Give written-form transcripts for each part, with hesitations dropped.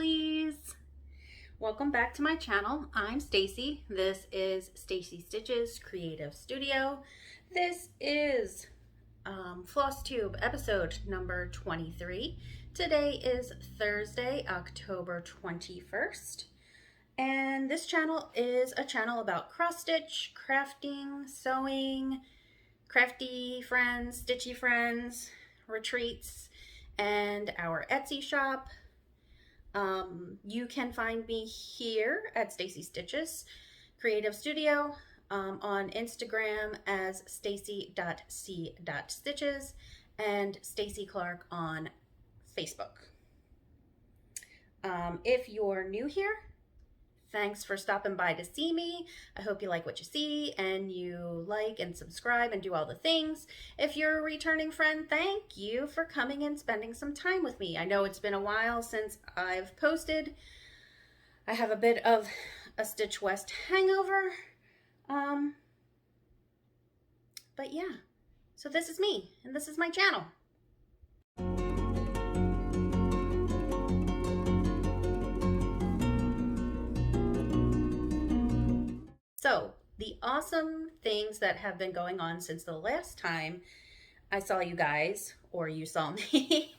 please. Welcome back to my channel. I'm Stacie. This is Stacie Stitches Creative Studio. This is Flosstube episode number 23. Today is Thursday, October 21st. And this channel is a channel about cross stitch, crafting, sewing, crafty friends, stitchy friends, retreats, and our Etsy shop. You can find me here at Stacie Stitches Creative Studio, on Instagram as stacie.c.stitches and Stacie Clark on Facebook. If you're new here, thanks for stopping by to see me. I hope you like what you see and you like and subscribe and do all the things. If you're a returning friend, thank you for coming and spending some time with me. I know it's been a while since I've posted. I have a bit of a Stitch West hangover. But yeah, so this is me and this is my channel. So, the awesome things that have been going on since the last time I saw you guys, or you saw me,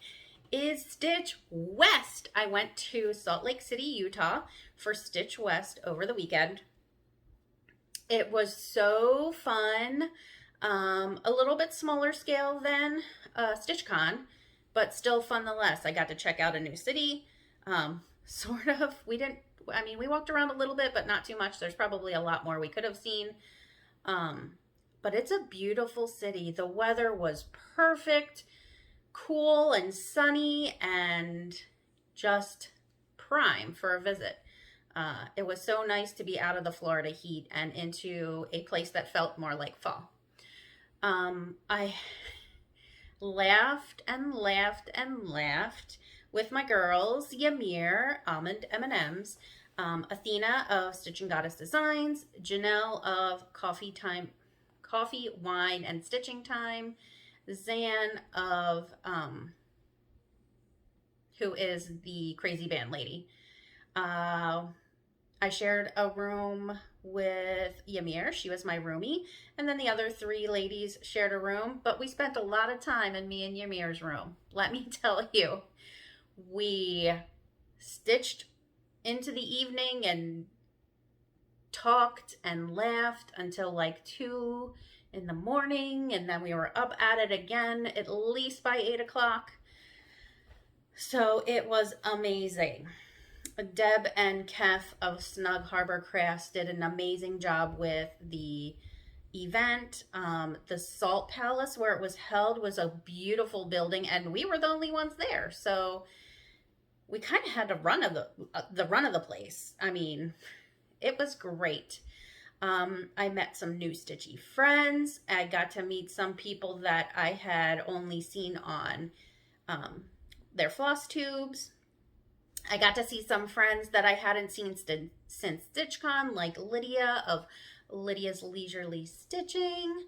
is Stitch West. I went to Salt Lake City, Utah for Stitch West over the weekend. It was so fun. A little bit smaller scale than StitchCon, but still fun nonetheless. I got to check out a new city, sort of. We walked around a little bit, but not too much. There's probably a lot more we could have seen. But it's a beautiful city. The weather was perfect, cool and sunny, and just prime for a visit. It was so nice to be out of the Florida heat and into a place that felt more like fall. I laughed and laughed and laughed with my girls, Ymir, Almond MnMs, Athena of Stitching Goddess Designs, Janelle of Coffee, Wine, and Stitching Time, Zan of, who is the crazy band lady. I shared a room with Ymir. She was my roomie. And then the other three ladies shared a room. But we spent a lot of time in me and Ymir's room. Let me tell you. We stitched into the evening and talked and laughed until like 2 in the morning. And then we were up at it again at least by 8 o'clock. So it was amazing. Deb and Kef of Snug Harbor Crafts did an amazing job with the event. The Salt Palace where it was held was a beautiful building, and we were the only ones there. So we kind of had the run of the place. I mean, it was great. I met some new stitchy friends. I got to meet some people that I had only seen on their Flosstubes. I got to see some friends that I hadn't seen since StitchCon, like Lydia of Lydia's Leisurely Stitching.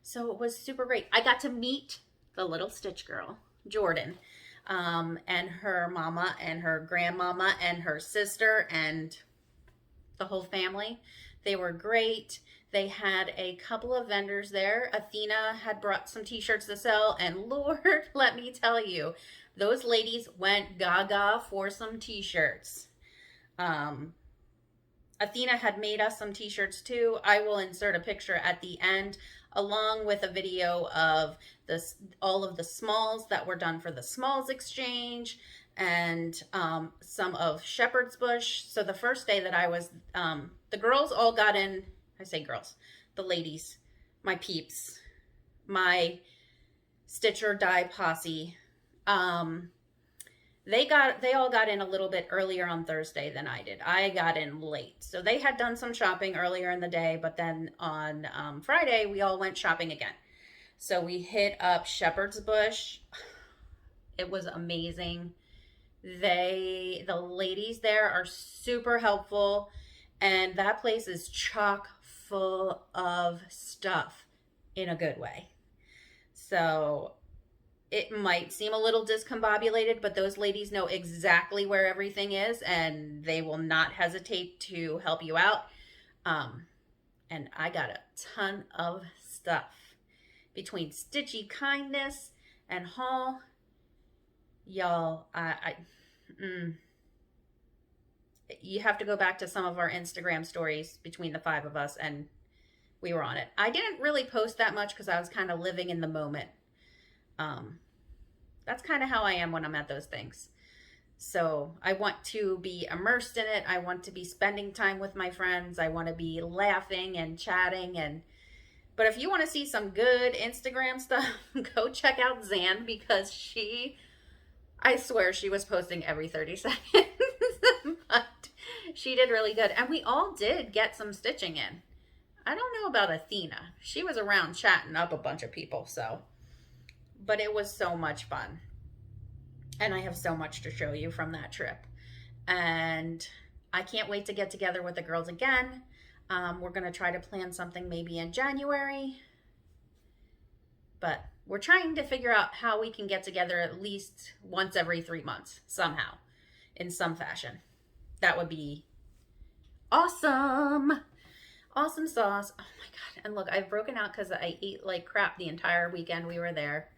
So it was super great. I got to meet the little Stitch girl, Jordan, and her mama and her grandmama and her sister and the whole family. They were great. They had a couple of vendors there. Athena had brought some t-shirts to sell, and Lord, let me tell you, those ladies went gaga for some t-shirts. Athena had made us some t-shirts too. I will insert a picture at the end along with a video of all of the smalls that were done for the smalls exchange, and some of Shepherd's Bush. So the first day that I was, the girls all got in. I say girls, the ladies, my peeps, my Stitch or Die posse. They all got in a little bit earlier on Thursday than I did. I got in late. So they had done some shopping earlier in the day, but then on Friday, we all went shopping again. So we hit up Shepherd's Bush. It was amazing. The ladies there are super helpful, and that place is chock full of stuff in a good way. So it might seem a little discombobulated, but those ladies know exactly where everything is and they will not hesitate to help you out. Um, and I got a ton of stuff between Stitchy kindness and haul. Y'all, you have to go back to some of our Instagram stories between the 5 of us, and we were on it. I didn't really post that much because I was kind of living in the moment. That's kind of how I am when I'm at those things. So I want to be immersed in it. I want to be spending time with my friends. I want to be laughing and chatting. But if you want to see some good Instagram stuff, go check out Zan, because I swear she was posting every 30 seconds. But she did really good. And we all did get some stitching in. I don't know about Athena. She was around chatting up a bunch of people, so. But it was so much fun. And I have so much to show you from that trip. And I can't wait to get together with the girls again. We're going to try to plan something maybe in January. But we're trying to figure out how we can get together at least once every 3 months, somehow, in some fashion. That would be awesome. Awesome sauce. Oh my God. And look, I've broken out because I ate like crap the entire weekend we were there.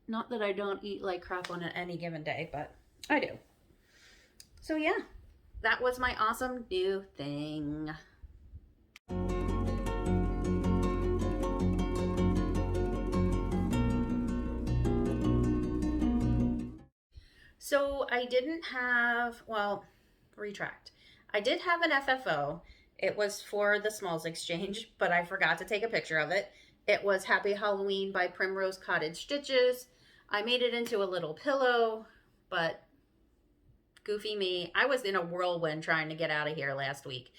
Not that I don't eat like crap on any given day, but I do. So yeah, that was my awesome new thing. So I didn't have, well, retract. I did have an FFO. It was for the Smalls Exchange, but I forgot to take a picture of it. It was Happy Halloween by Primrose Cottage Stitches. I made it into a little pillow, but goofy me. I was in a whirlwind trying to get out of here last week.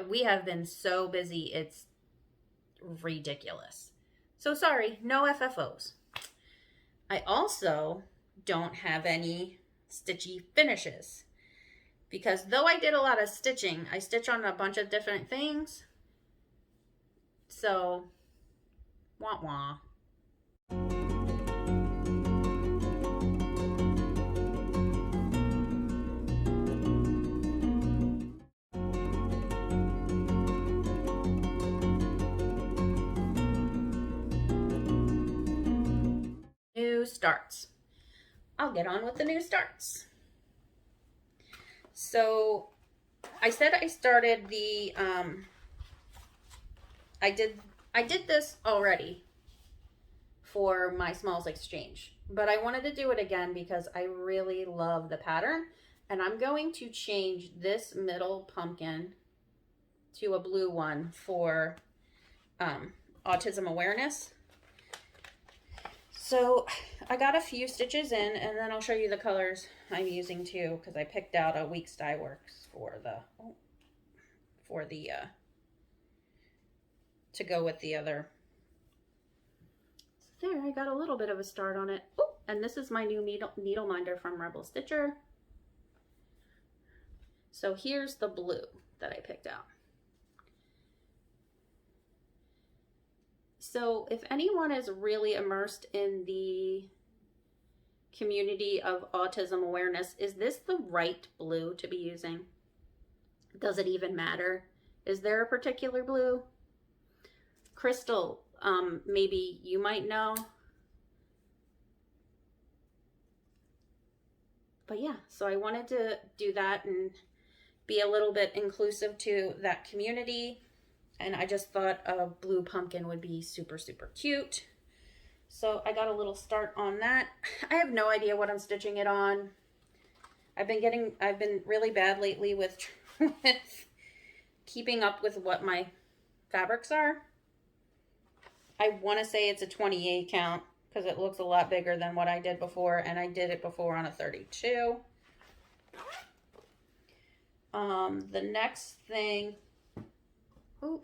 We have been so busy, it's ridiculous. So sorry, no FFOs. I also don't have any stitchy finishes, because though I did a lot of stitching, I stitch on a bunch of different things. So, wah wah. New starts. I'll get on with the new starts. So I said I started the I did this already for my Smalls Exchange, but I wanted to do it again because I really love the pattern, and I'm going to change this middle pumpkin to a blue one for autism awareness. So I got a few stitches in, and then I'll show you the colors I'm using too, because I picked out a Weeks Dye Works for the to go with the other. So there, I got a little bit of a start on it. Oh, and this is my new needle minder from Rebel Stitcher. So here's the blue that I picked out. So if anyone is really immersed in the community of autism awareness, is this the right blue to be using? Does it even matter? Is there a particular blue? Crystal, maybe you might know. But yeah, so I wanted to do that and be a little bit inclusive to that community. And I just thought a blue pumpkin would be super, super cute. So I got a little start on that. I have no idea what I'm stitching it on. I've been really bad lately with keeping up with what my fabrics are. I want to say it's a 28 count because it looks a lot bigger than what I did before, and I did it before on a 32. The next thing, oh,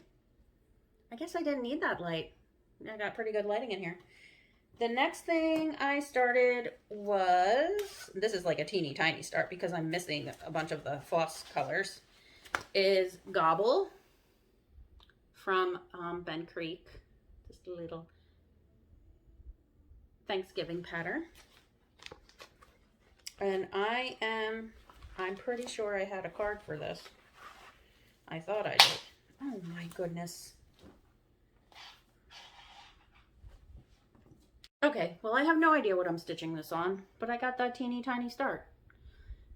I guess I didn't need that light. I got pretty good lighting in here. The next thing I started was, this is like a teeny tiny start because I'm missing a bunch of the floss colors, is Gobble from Ben Creek. Just a little. Thanksgiving pattern. And I'm pretty sure I had a card for this. I thought I did. Oh my goodness. Okay, well I have no idea what I'm stitching this on, but I got that teeny tiny start.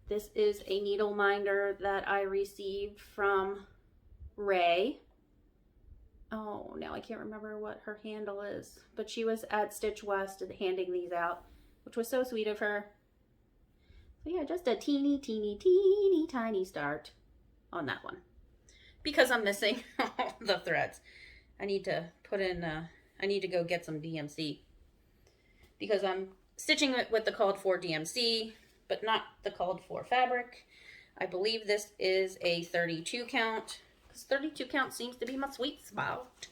This is a needle minder that I received from Ray. Oh, now I can't remember what her handle is, but she was at Stitch West handing these out, which was so sweet of her. So yeah, just a teeny tiny start on that one. Because I'm missing the threads. I need to put in, I need to go get some DMC. Because I'm stitching it with the called for DMC, but not the called for fabric. I believe this is a 32 count. Because 32 count seems to be my sweet spot.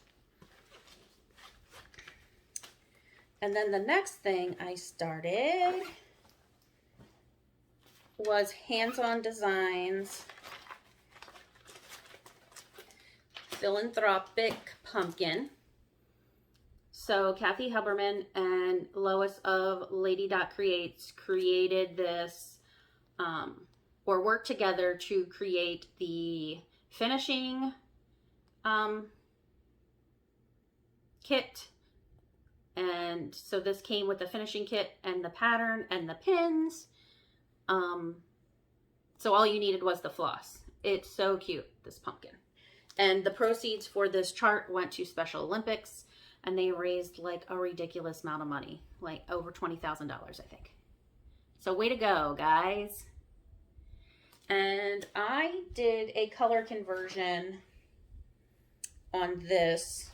And then the next thing I started was Hands-On Designs Philanthropic Pumpkin. So Kathy Huberman and Lois of Lady Creates created this, or worked together to create the finishing kit. And so this came with the finishing kit and the pattern and the pins. So all you needed was the floss. It's so cute, this pumpkin. And the proceeds for this chart went to Special Olympics, and they raised like a ridiculous amount of money, like over $20,000, I think. So way to go, guys. And I did a color conversion on this.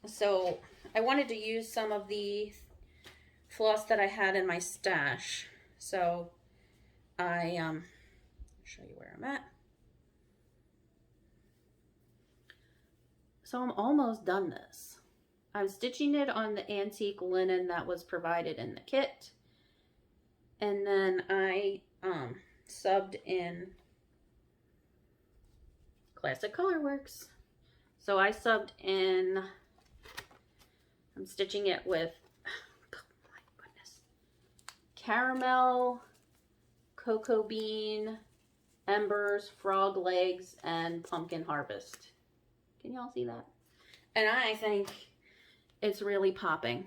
So I wanted to use some of the floss that I had in my stash. So I'll show you where I'm at. So I'm almost done this. I'm stitching it on the antique linen that was provided in the kit. And then I subbed in Classic Colorworks. So I subbed in, I'm stitching it with, oh my goodness, caramel, cocoa bean, embers, frog legs, and pumpkin harvest. Can y'all see that? And I think it's really popping.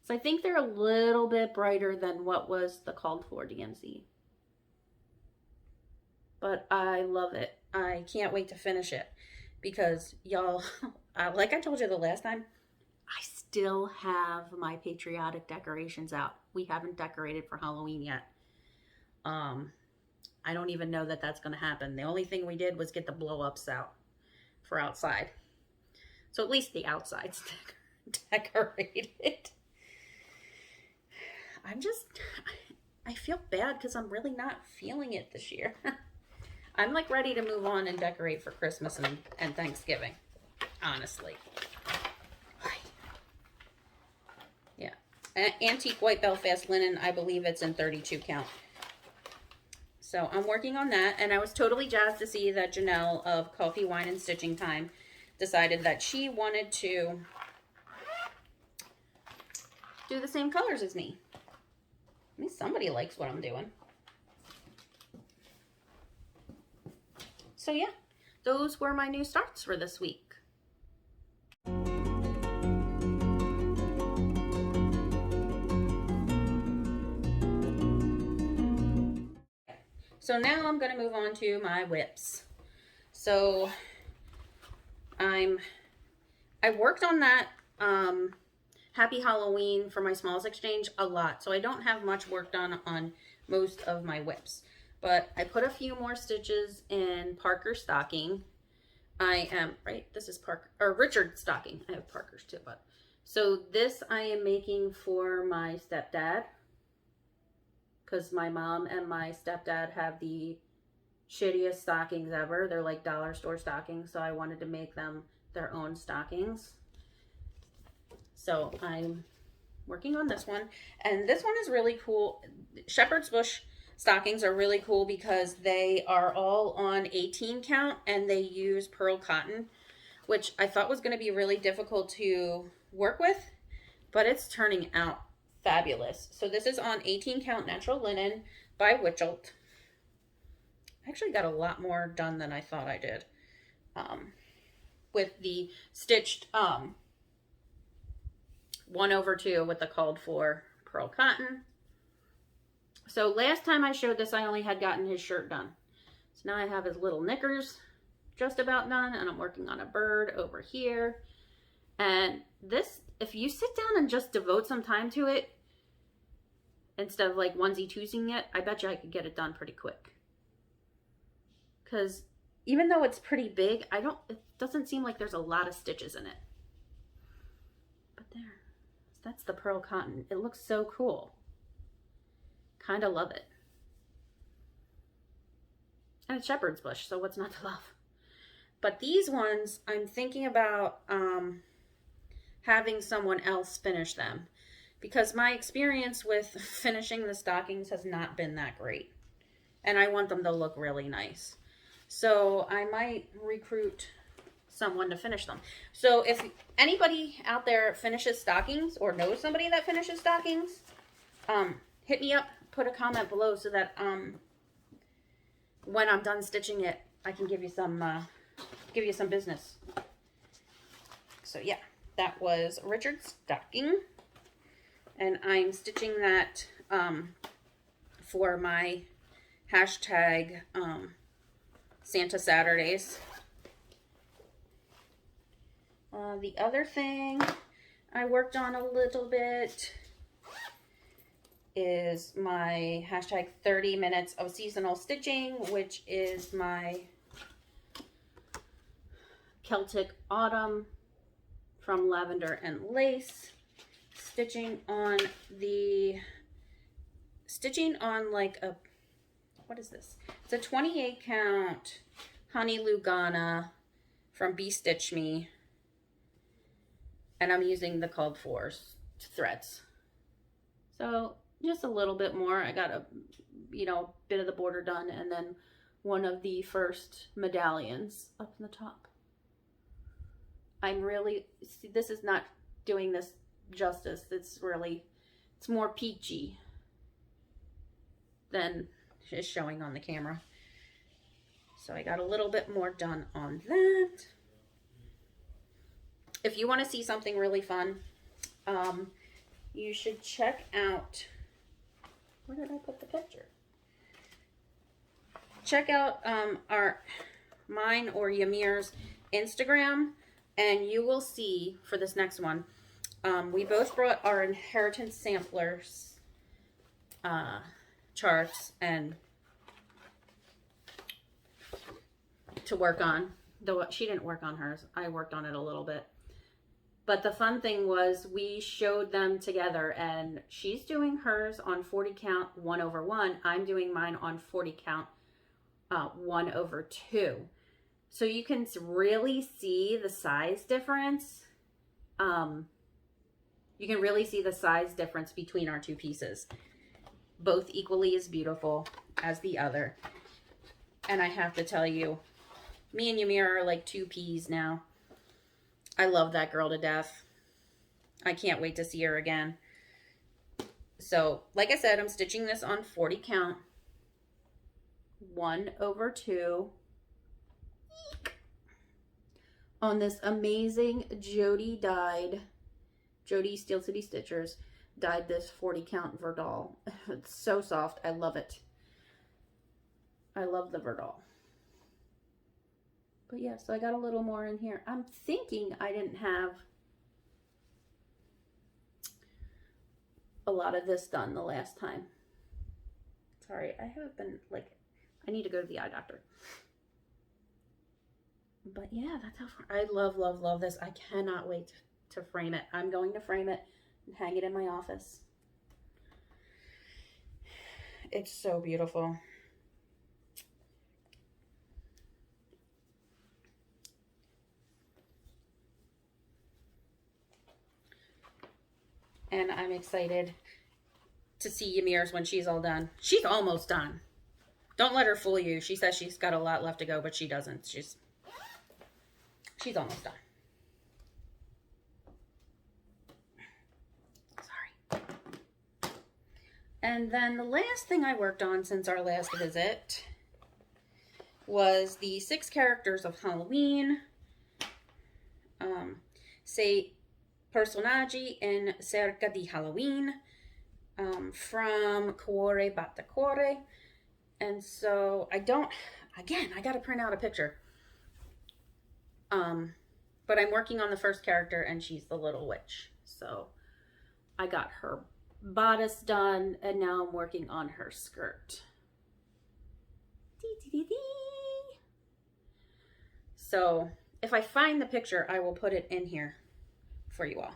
So I think they're a little bit brighter than what was the called for DMC. But I love it. I can't wait to finish it because y'all, like I told you the last time, I still have my patriotic decorations out. We haven't decorated for Halloween yet. I don't even know that that's going to happen. The only thing we did was get the blow-ups out for outside. So at least the outside's decorated. I feel bad because I'm really not feeling it this year. I'm like ready to move on and decorate for Christmas and Thanksgiving, honestly. Yeah. Antique White Belfast linen, I believe it's in 32 count. So I'm working on that, and I was totally jazzed to see that Janelle of Coffee, Wine, and Stitching Time decided that she wanted to do the same colors as me. I mean, somebody likes what I'm doing. So yeah, those were my new starts for this week. So now I'm going to move on to my whips. So I worked on that Happy Halloween for my Smalls Exchange a lot. So I don't have much work done on most of my whips. But I put a few more stitches in Parker stocking. This is Parker, or Richard stocking. I have Parker's too, but. So this I am making for my stepdad. Because my mom and my stepdad have the shittiest stockings ever. They're like dollar store stockings, so I wanted to make them their own stockings. So I'm working on this one. And this one is really cool. Shepherd's Bush stockings are really cool because they are all on 18 count and they use pearl cotton, which I thought was going to be really difficult to work with. but it's turning out fabulous. So this is on 18 count natural linen by Witchelt. I actually got a lot more done than I thought I did. With the stitched 1/2 with the called for pearl cotton. So last time I showed this, I only had gotten his shirt done. So now I have his little knickers just about done, and I'm working on a bird over here. And this, if you sit down and just devote some time to it, instead of like onesie-twosiing it, I bet you I could get it done pretty quick. Because even though it's pretty big, it doesn't seem like there's a lot of stitches in it. But there, that's the pearl cotton. It looks so cool. Kind of love it. And it's shepherd's bush, so what's not to love? But these ones, I'm thinking about having someone else finish them, because my experience with finishing the stockings has not been that great. And I want them to look really nice. So I might recruit someone to finish them. So if anybody out there finishes stockings or knows somebody that finishes stockings, hit me up, put a comment below so that when I'm done stitching it, I can give you some business. So yeah, that was Richard's stocking, and I'm stitching that for my hashtag Santa Saturdays. The other thing I worked on a little bit is my hashtag 30 minutes of seasonal stitching, which is my Celtic Autumn from Lavender and Lace. Stitching on like a, what is this? It's a 28 count Honey Lugana from Be Stitch Me. And I'm using the called for threads. So just a little bit more. I got a, bit of the border done, and then one of the first medallions up in the top. This is not doing this justice. It's more peachy than is showing on the camera. So I got a little bit more done on that. If you want to see something really fun, you should check out, where did I put the picture? Check out mine or Yamir's Instagram, and you will see for this next one, we both brought our inheritance samplers charts and to work on. Though she didn't work on hers, I worked on it a little bit. But the fun thing was we showed them together, and she's doing hers on 40 count 1/1. I'm doing mine on 40 count 1/2. So you can really see the size difference. You can really see the size difference between our two pieces. Both equally as beautiful as the other. And I have to tell you, me and Ymir are like two peas now. I love that girl to death. I can't wait to see her again. So, like I said, I'm stitching this on 40 count 1/2 on this amazing Jordy Steel City Stitchers dyed this 40 count Verdal. It's so soft. I love it. I love the Verdal. But yeah, so I got a little more in here. I'm thinking I didn't have a lot of this done the last time. Sorry, I haven't been, I need to go to the eye doctor. But yeah, that's how far. I love, love, love this. I cannot wait to frame it. I'm going to frame it and hang it in my office. It's so beautiful. And I'm excited to see Ymir's when she's all done. She's almost done. Don't let her fool you. She says she's got a lot left to go, but she doesn't. She's almost done. And then the last thing I worked on since our last visit was the 6 characters of Halloween. Sei personaggi in cerca di Halloween, from Cuore Batte Cuore. And so I got to print out a picture. But I'm working on the first character, and she's the little witch. So I got her bodice done, and now I'm working on her skirt. So if I find the picture, I will put it in here for you all.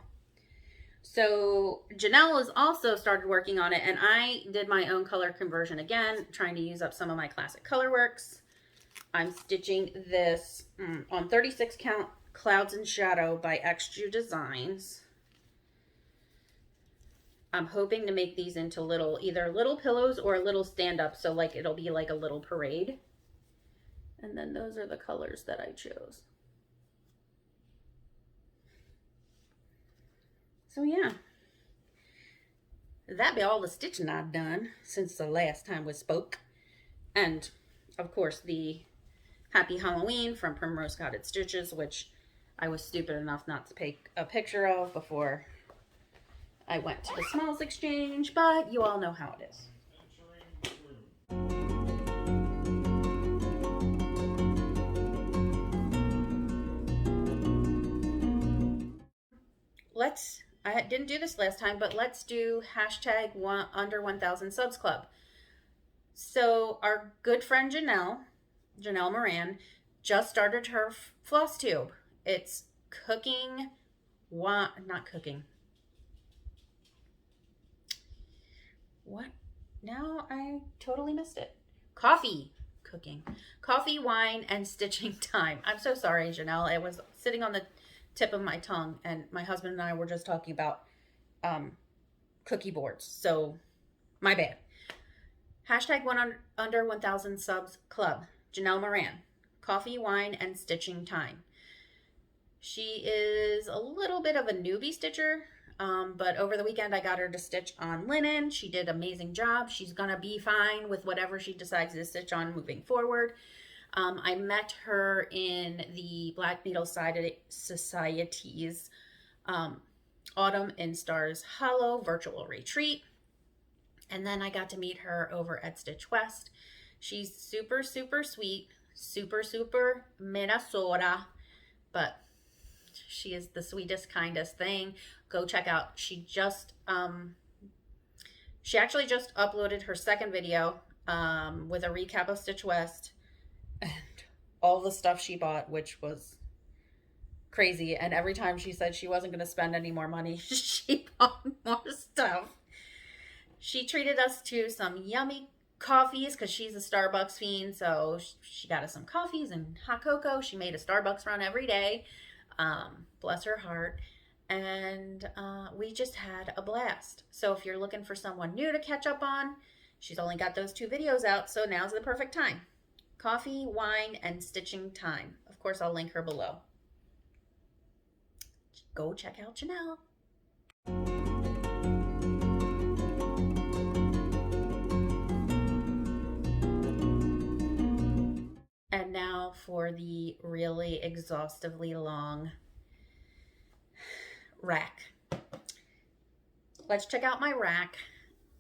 So Janelle has also started working on it, and I did my own color conversion again, trying to use up some of my classic color works. I'm stitching this on 36 count Clouds and Shadow by XJU Designs. I'm hoping to make these into either little pillows or little stand-up, so like it'll be like a little parade. And then those are the colors that I chose. So yeah, that be all the stitching I've done since the last time we spoke. And of course the Happy Halloween from Primrose Cottage Stitches, which I was stupid enough not to take a picture of before I went to the smalls exchange, but you all know how it is. I didn't do this last time, but let's do hashtag under 1,000 subs club. So our good friend Janelle Moran just started her Flosstube. It's cooking, not cooking. What? Now I totally missed it. Coffee cooking. Coffee, wine, and stitching time. I'm so sorry, Janelle. It was sitting on the tip of my tongue, and my husband and I were just talking about cookie boards. So my bad. Hashtag under 1,000 subs club. Janelle Moran. Coffee, wine, and stitching time. She is a little bit of a newbie stitcher, but over the weekend I got her to stitch on linen. She did an amazing job. She's gonna be fine with whatever she decides to stitch on moving forward. I met her in the Black Needle Society's Autumn in Stars Hollow virtual retreat. And then I got to meet her over at Stitch West. She's super, super sweet, super, super Minnesota, but she is the sweetest, kindest thing. Go check out. She actually just uploaded her second video with a recap of Stitch West and all the stuff she bought, which was crazy. And every time she said she wasn't going to spend any more money, she bought more stuff. She treated us to some yummy coffees because she's a Starbucks fiend. So she got us some coffees and hot cocoa. She made a Starbucks run every day. Bless her heart. And we just had a blast. So if you're looking for someone new to catch up on, she's only got those 2 videos out. So now's the perfect time. Coffee, wine, and stitching time. Of course, I'll link her below. Go check out Janelle. And now for the really exhaustively long rack. Let's check out my rack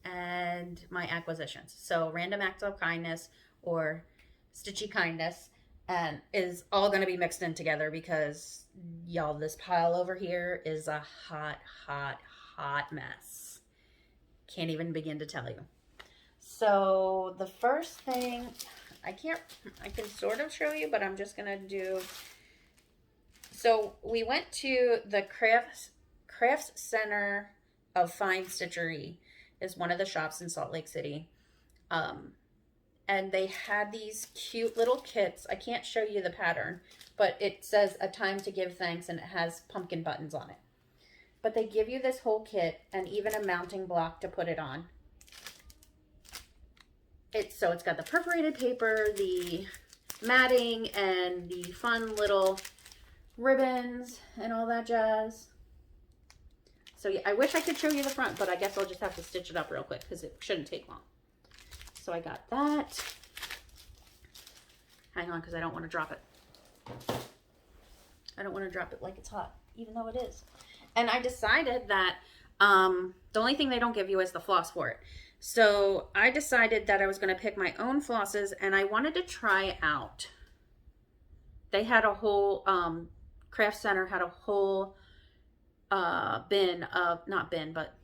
and my acquisitions. So Random Acts of Kindness or Stitchy Kindness and is all going to be mixed in together because y'all, this pile over here is a hot, hot, hot mess. Can't even begin to tell you. So the first thing, I can sort of show you, but I'm just going to do, so we went to the Crafts Center of Fine Stitchery is one of the shops in Salt Lake City. And they had these cute little kits. I can't show you the pattern, but it says A Time to Give Thanks and it has pumpkin buttons on it. But they give you this whole kit and even a mounting block to put it on. So it's got the perforated paper, the matting, and the fun little ribbons and all that jazz. So yeah, I wish I could show you the front, but I guess I'll just have to stitch it up real quick because it shouldn't take long. So I got that. Hang on, because I don't want to drop it. I don't want to drop it like it's hot, even though it is. And I decided that the only thing they don't give you is the floss for it. So I decided that I was going to pick my own flosses, and I wanted to try out. They had a whole, Craft Center had a whole bin of, not bin, but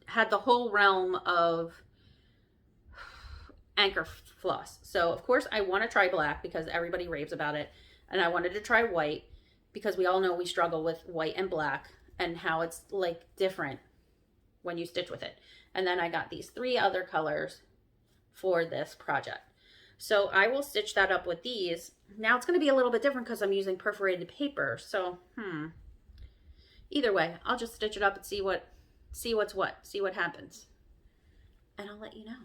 had the whole realm of anchor floss. So of course I want to try black because everybody raves about it. And I wanted to try white because we all know we struggle with white and black and how it's like different when you stitch with it. And then I got these 3 other colors for this project. So I will stitch that up with these. Now it's going to be a little bit different because I'm using perforated paper. So, either way, I'll just stitch it up and see what's what, see what happens. And I'll let you know.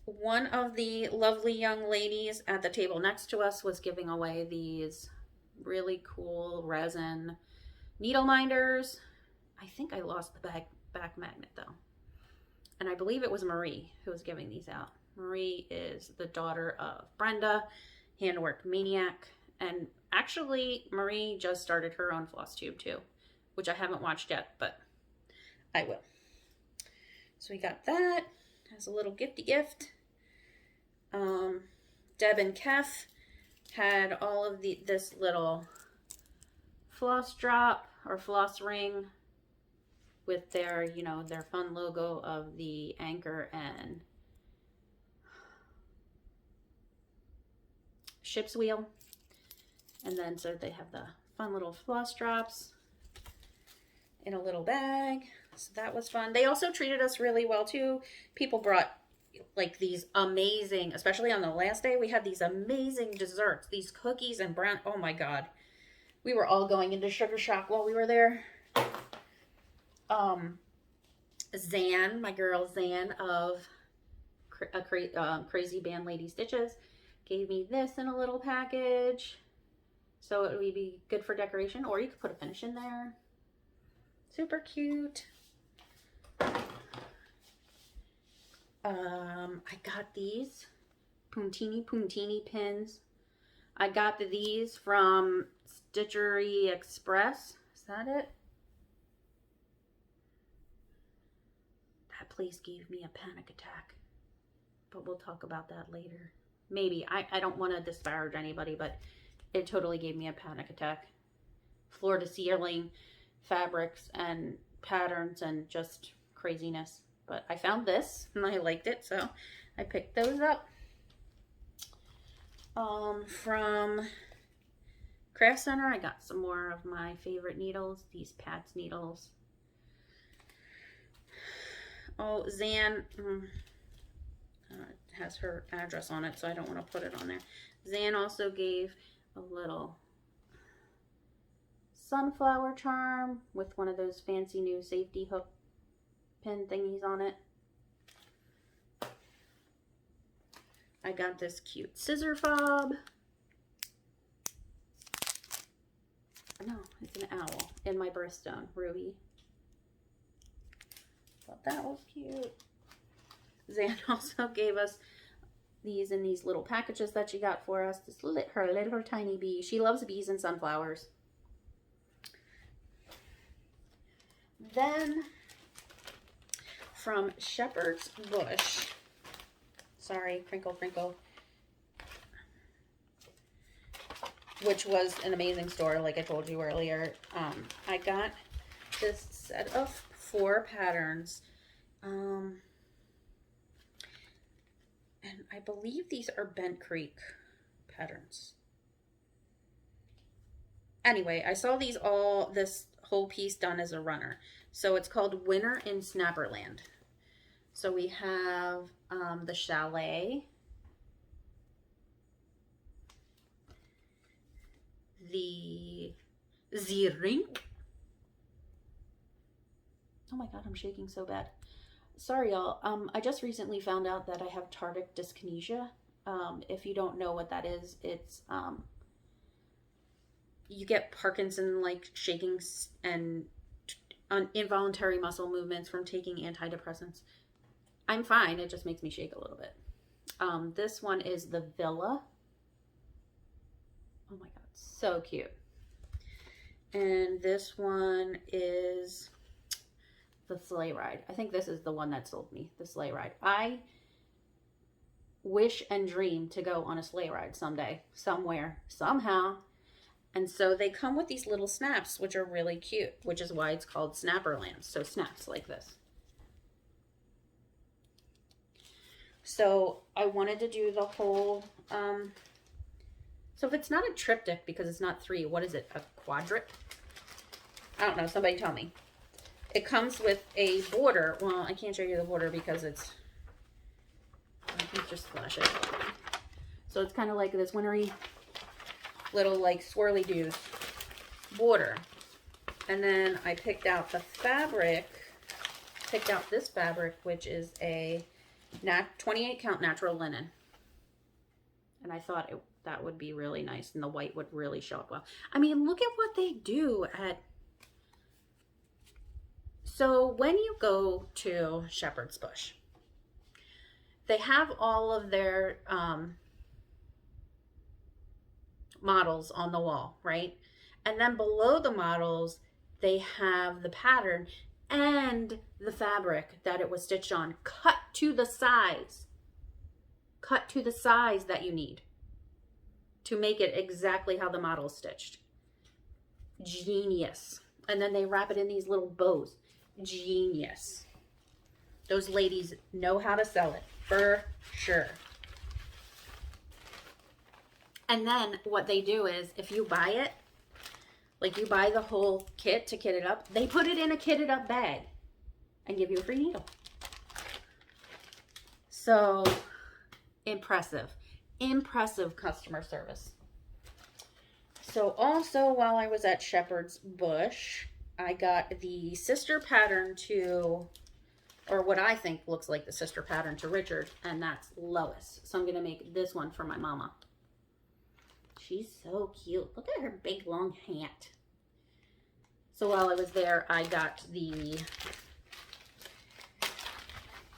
One of the lovely young ladies at the table next to us was giving away these really cool resin needle minders. I think I lost the back magnet though. And I believe it was Marie who was giving these out. Marie is the daughter of Brenda, Handwork Maniac. And actually, Marie just started her own Flosstube too, which I haven't watched yet, but I will. So we got that as a little gifty gift. Deb and Kef had all of this little floss drop or floss ring with their, you know, their fun logo of the anchor and ship's wheel. And then so they have the fun little floss drops in a little bag. So that was fun. They also treated us really well too. People brought like these amazing, especially on the last day, we had these amazing desserts, these cookies and brown. Oh my God. We were all going into sugar shock while we were there. Zan, my girl Zan of Crazy Band Lady Stitches, gave me this in a little package. So it would be good for decoration, or you could put a finish in there. Super cute. I got these Puntini pins. I got these from Stitchery Express. Is that it? That place gave me a panic attack, but we'll talk about that later. Maybe. I don't want to disparage anybody, but it totally gave me a panic attack. Floor to ceiling fabrics and patterns and just craziness. But I found this and I liked it, so I picked those up. From Craft Center, I got some more of my favorite needles, these Pat's needles. Oh, Zan has her address on it, so I don't want to put it on there. Zan also gave a little sunflower charm with one of those fancy new safety hook pin thingies on it. I got this cute scissor fob. No, it's an owl in my birthstone, Ruby. Thought that was cute. Zan also gave us these in these little packages that she got for us. This her little tiny bee. She loves bees and sunflowers. Then from Shepherd's Bush, sorry, Crinkle Crinkle, which was an amazing store, like I told you earlier. I got this set of 4 patterns, and I believe these are Bent Creek patterns. Anyway, I saw this whole piece done as a runner. So it's called Winter in Snapperland. So we have the chalet, the rink. Oh my God, I'm shaking so bad. Sorry, y'all. I just recently found out that I have tardic dyskinesia. If you don't know what that is, it's you get Parkinson like shaking and involuntary muscle movements from taking antidepressants. I'm fine. It just makes me shake a little bit. This one is the Villa. Oh my God, so cute. And this one is the Sleigh Ride. I think this is the one that sold me, the Sleigh Ride. I wish and dream to go on a sleigh ride someday, somewhere, somehow. And so they come with these little snaps, which are really cute, which is why it's called Snapperland. So snaps like this. So I wanted to do the whole, so if it's not a triptych because it's not 3, what is it? A quadrip? I don't know. Somebody tell me. It comes with a border. Well, I can't show you the border because it's, let me just flash it. So it's kind of like this wintry little like swirly doos border. And then I picked out the fabric, picked out this fabric, which is a 28 count natural linen. And I thought that would be really nice, and the white would really show up well. I mean, look at what they do at, so when you go to Shepherd's Bush, they have all of their models on the wall, right? And then below the models, they have the pattern and the fabric that it was stitched on, cut to the size that you need to make it exactly how the model is stitched. Genius. And then they wrap it in these little bows. Genius. Those ladies know how to sell it for sure. And then what they do is, if you buy it, like you buy the whole kit to kit it up, they put it in a kitted up bag and give you a free needle. So impressive. Impressive customer service. So also while I was at Shepherd's Bush, I got the sister pattern to, or what I think looks like the sister pattern to Richard, and that's Lois. So I'm going to make this one for my mama. She's so cute. Look at her big long hat. So while I was there, I got the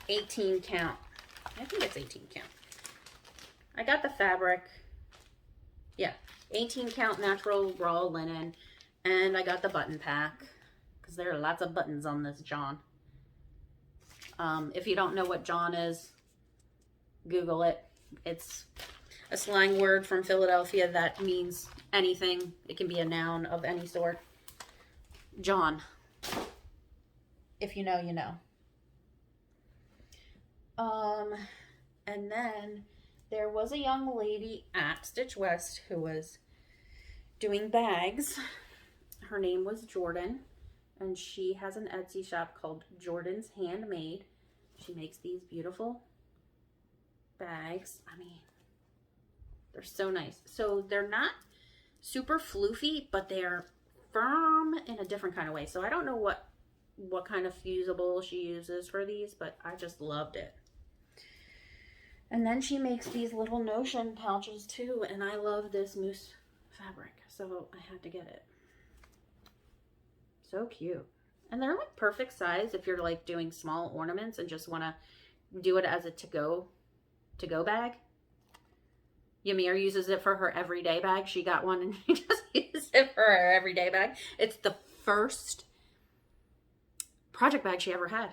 18 count. I think it's 18 count. I got the fabric. Yeah, 18 count natural raw linen. And I got the button pack because there are lots of buttons on this John. If you don't know what John is, Google it. It's a slang word from Philadelphia that means anything. It can be a noun of any sort. John. If you know, you know. And then there was a young lady at Stitch West who was doing bags. Her name was Jordan, and she has an Etsy shop called Jordan's Handmade. She makes these beautiful bags. I mean, they're so nice. So they're not super floofy, but they're firm in a different kind of way. So I don't know what kind of fusible she uses for these, but I just loved it. And then she makes these little notion pouches too, and I love this mousse fabric, so I had to get it. So cute. And they're like perfect size if you're like doing small ornaments and just want to do it as a to-go bag. Ymir uses it for her everyday bag. She got one and she just uses it for her everyday bag. It's the first project bag she ever had.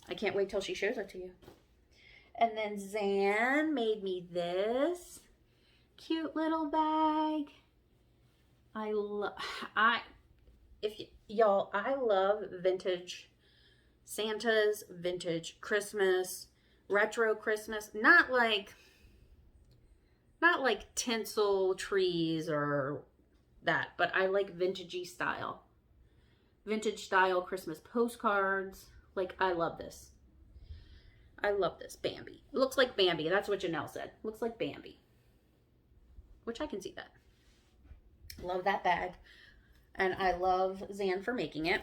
I can't wait till she shows it to you. And then Zan made me this cute little bag. I love vintage Santas, vintage Christmas, retro Christmas, not like tinsel trees or that, but I like vintagey style. Vintage style Christmas postcards. Like, I love this. I love this. Bambi. It looks like Bambi. That's what Janelle said. Looks like Bambi. Which I can see that. Love that bag. And I love Zan for making it.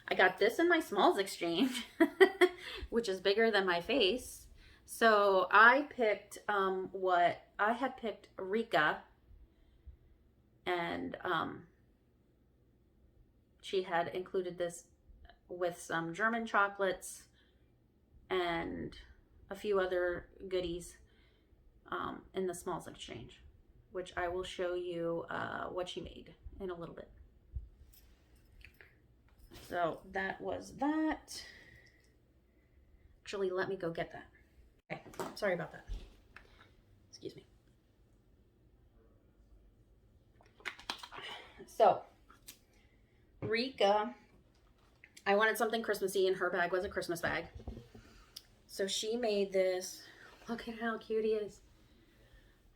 I got this in my smalls exchange, which is bigger than my face. So I picked what I had picked Rika And she had included this with some German chocolates and a few other goodies in the smalls exchange, which I will show you what she made in a little bit. So that was that. Actually, let me go get that. Okay, sorry about that. Excuse me. So, Rika, I wanted something Christmassy, and her bag was a Christmas bag. So she made this. Look at how cute he is.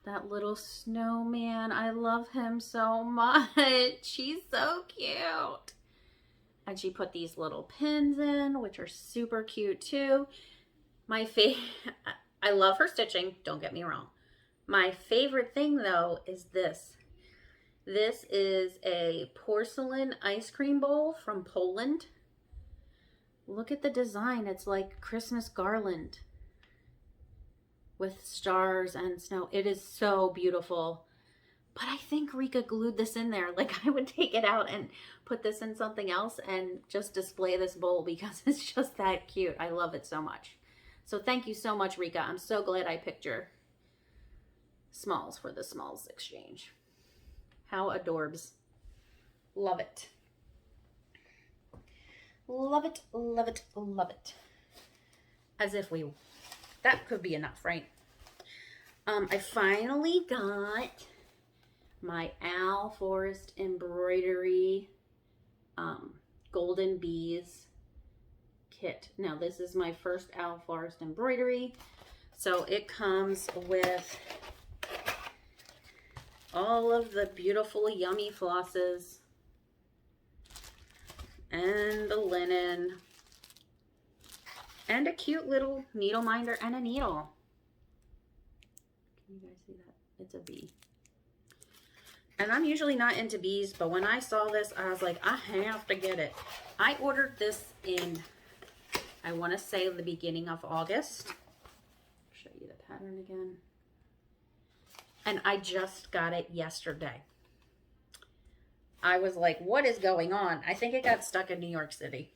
That little snowman. I love him so much. He's so cute. And she put these little pins in, which are super cute too. I love her stitching, don't get me wrong. My favorite thing though is this. This is a porcelain ice cream bowl from Poland. Look at the design. It's like Christmas garland with stars and snow. It is so beautiful. But I think Rika glued this in there. Like, I would take it out and put this in something else and just display this bowl because it's just that cute. I love it so much. So thank you so much, Rika. I'm so glad I picked your smalls for the smalls exchange. How adorbs. Love it. Love it, love it, love it. As if that could be enough, right? I finally got my Al Forest embroidery golden bees kit. Now this is my first Al Forest embroidery. So it comes with all of the beautiful yummy flosses and the linen and a cute little needle minder and a needle. Can you guys see that? It's a bee. And I'm usually not into bees, but when I saw this, I was like, I have to get it. I ordered this in, I want to say the beginning of August. Show you the pattern again. And I just got it yesterday. I was like, what is going on? I think it got stuck in New York City.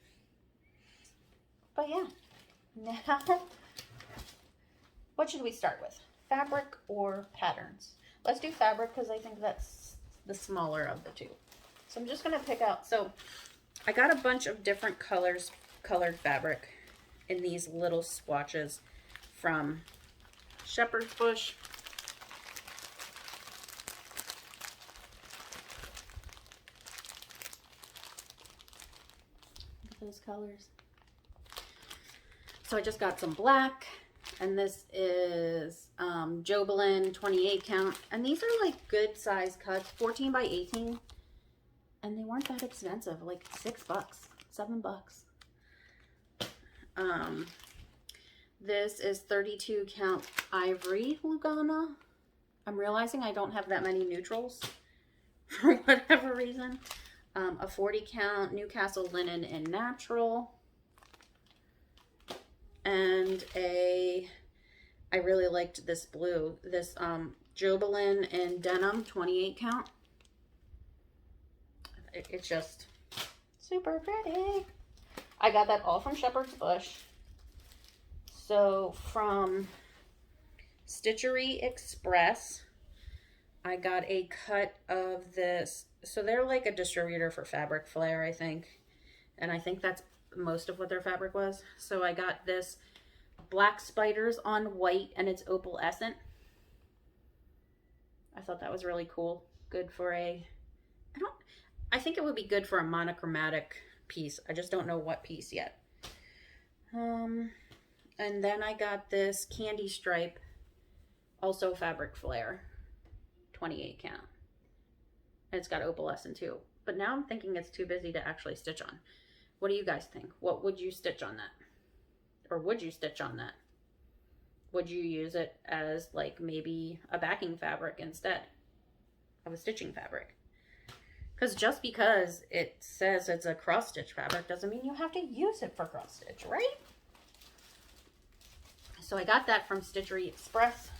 But yeah, now, what should we start with? Fabric or patterns? Let's do fabric because I think that's the smaller of the two. So I'm just going to pick out, so I got a bunch of different colored fabric in these little swatches from Shepherd's Bush. Look at those colors. So I just got some black, and this is Jobelin 28 count, and these are like good size cuts, 14 by 18, and they weren't that expensive, like $6, $7. This is 32 count ivory Lugana. I'm realizing I don't have that many neutrals for whatever reason. A 40 count Newcastle linen in natural. And I really liked this blue, this Jobelin in denim 28 count. It's just super pretty. I got that all from Shepherd's Bush. So from Stitchery Express, I got a cut of this. So they're like a distributor for Fabric Flare, I think. And I think that's most of what their fabric was. So I got this black spiders on white, and it's opalescent. I thought that was really cool. Good for I think it would be good for a monochromatic piece. I just don't know what piece yet. And then I got this candy stripe, also Fabric Flare, 28 count. And it's got opalescent too. But now I'm thinking it's too busy to actually stitch on. What do you guys think? What would you stitch on that? Or would you stitch on that? Would you use it as like maybe a backing fabric instead of a stitching fabric? Because just because it says it's a cross stitch fabric doesn't mean you have to use it for cross stitch, right? So I got that from Stitchery Express.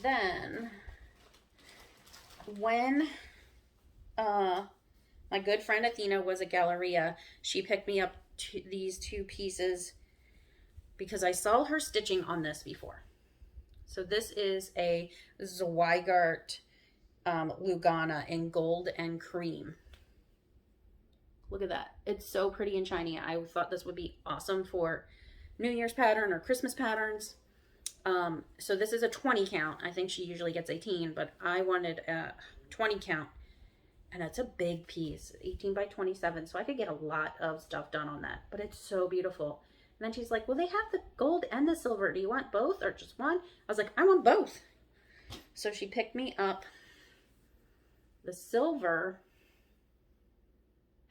Then, when my good friend Athena was at Galleria, she picked me up these two pieces because I saw her stitching on this before. So this is a Zweigart Lugana in gold and cream. Look at that. It's so pretty and shiny. I thought this would be awesome for New Year's pattern or Christmas patterns. So this is a 20 count. I think she usually gets 18, but I wanted a 20 count. And it's a big piece, 18 by 27. So I could get a lot of stuff done on that, but it's so beautiful. And then she's like, well, they have the gold and the silver. Do you want both or just one? I was like, I want both. So she picked me up the silver